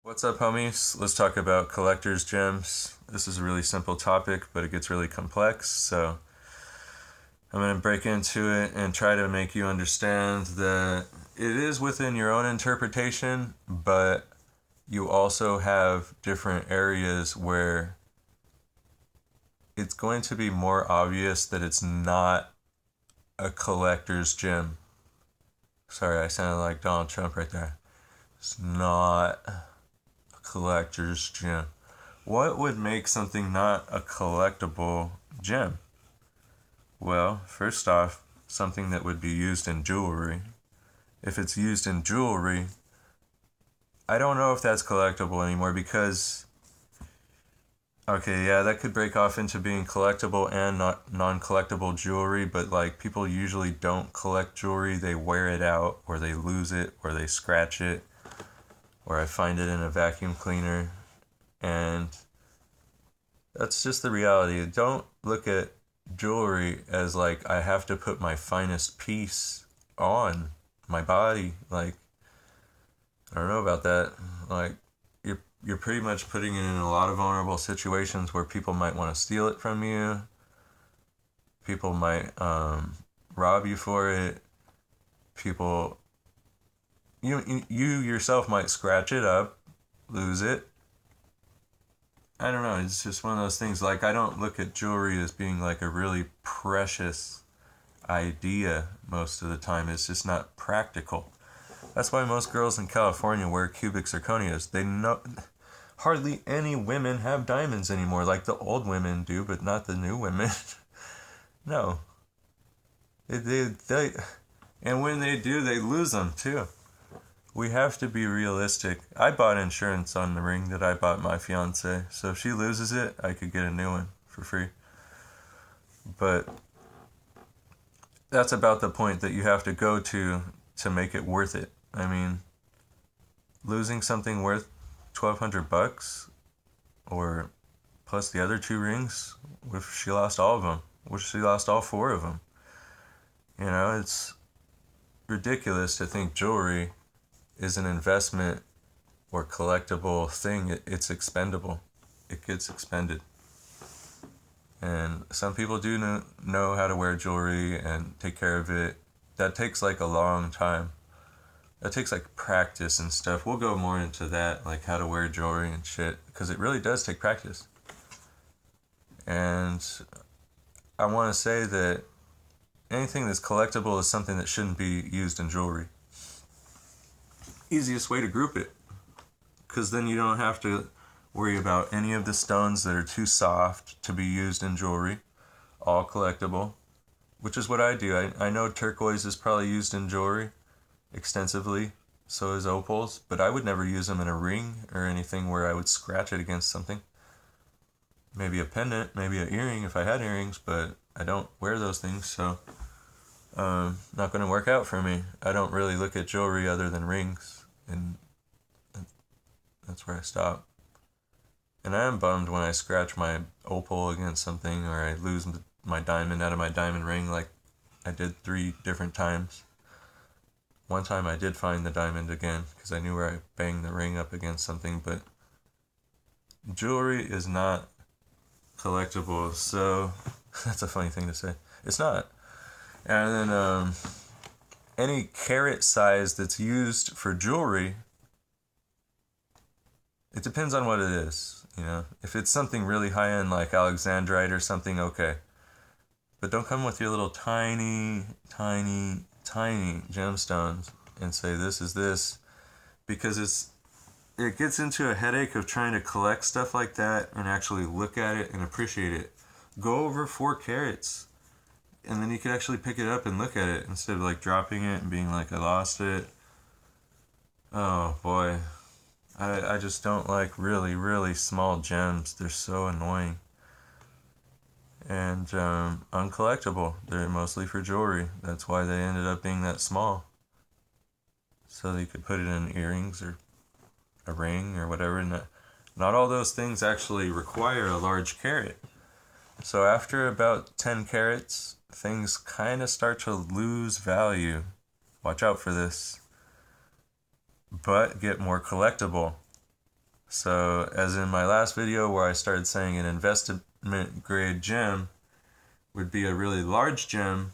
What's up, homies? Let's talk about collector's gems. This is a really simple topic, but it gets really complex. So I'm going to break into it and try to make you understand that it is within your own interpretation, but you also have different areas where it's going to be more obvious that it's not a collector's gem. Sorry, I sounded like Donald Trump right there. It's not a collector's gem. What would make something not a collectible gem? Well, first off, something that would be used in jewelry. If it's used in jewelry, I don't know if that's collectible anymore because, okay, yeah, that could break off into being collectible and not non-collectible jewelry, but like people usually don't collect jewelry, they wear it out or they lose it or they scratch it or I find it in a vacuum cleaner, and that's just the reality. Don't look at jewelry as like I have to put my finest piece on my body. Like, I don't know about that. Like, you're pretty much putting it in a lot of vulnerable situations where people might want to steal it from you. People might rob you for it. People, you yourself might scratch it up, lose it. I don't know. It's just one of those things. Like, I don't look at jewelry as being like a really precious idea most of the time. It's just not practical. That's why most girls in California wear cubic zirconias. They know hardly any women have diamonds anymore. Like the old women do, but not the new women. No, they, and when they do, they lose them too. We have to be realistic. I bought insurance on the ring that I bought my fiance, so if she loses it, I could get a new one for free. But that's about the point that you have to go to make it worth it. I mean, losing something worth $1,200 or plus the other two rings, what if she lost all of them? What if she lost all four of them? You know, it's ridiculous to think jewelry is an investment or collectible thing. It's expendable. It gets expended. And some people do know how to wear jewelry and take care of it. That takes like a long time. That takes like practice and stuff. We'll go more into that, like how to wear jewelry and shit, because it really does take practice. And I want to say that anything that's collectible is something that shouldn't be used in jewelry. Easiest way to group it, because then you don't have to worry about any of the stones that are too soft to be used in jewelry. All collectible, which is what I do. I know turquoise is probably used in jewelry extensively, so is opals, but I would never use them in a ring or anything where I would scratch it against something. Maybe a pendant, maybe an earring if I had earrings, but I don't wear those things, so not going to work out for me. I don't really look at jewelry other than rings, and that's where I stop. And I am bummed when I scratch my opal against something or I lose my diamond out of my diamond ring like I did 3 different times. One time I did find the diamond again because I knew where I banged the ring up against something, but jewelry is not collectible, so that's a funny thing to say. It's not. And then any carat size that's used for jewelry, it depends on what it is. You know, if it's something really high end like Alexandrite or something, okay. But don't come with your little tiny, tiny, tiny gemstones and say this is this, because it gets into a headache of trying to collect stuff like that and actually look at it and appreciate it. Go over 4 carats, and then you could actually pick it up and look at it instead of like dropping it and being like I lost it. Oh boy, I just don't like really, really small gems. They're so annoying. And uncollectible. They're mostly for jewelry. That's why they ended up being that small. So that you could put it in earrings or a ring or whatever. Not all those things actually require a large carat. So after about 10 carats, things kind of start to lose value. Watch out for this. But get more collectible. So, as in my last video where I started saying an investment grade gem would be a really large gem,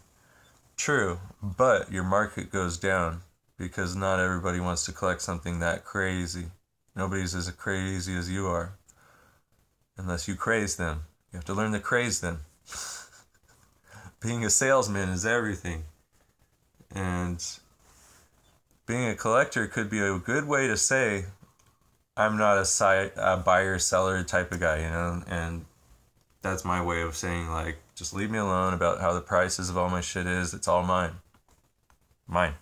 true, but your market goes down because not everybody wants to collect something that crazy. Nobody's as crazy as you are, unless you craze them. You have to learn to craze them. Being a salesman is everything. And being a collector could be a good way to say, I'm not a buyer seller type of guy, and that's my way of saying, like, just leave me alone about how the prices of all my shit is. It's all mine. Mine.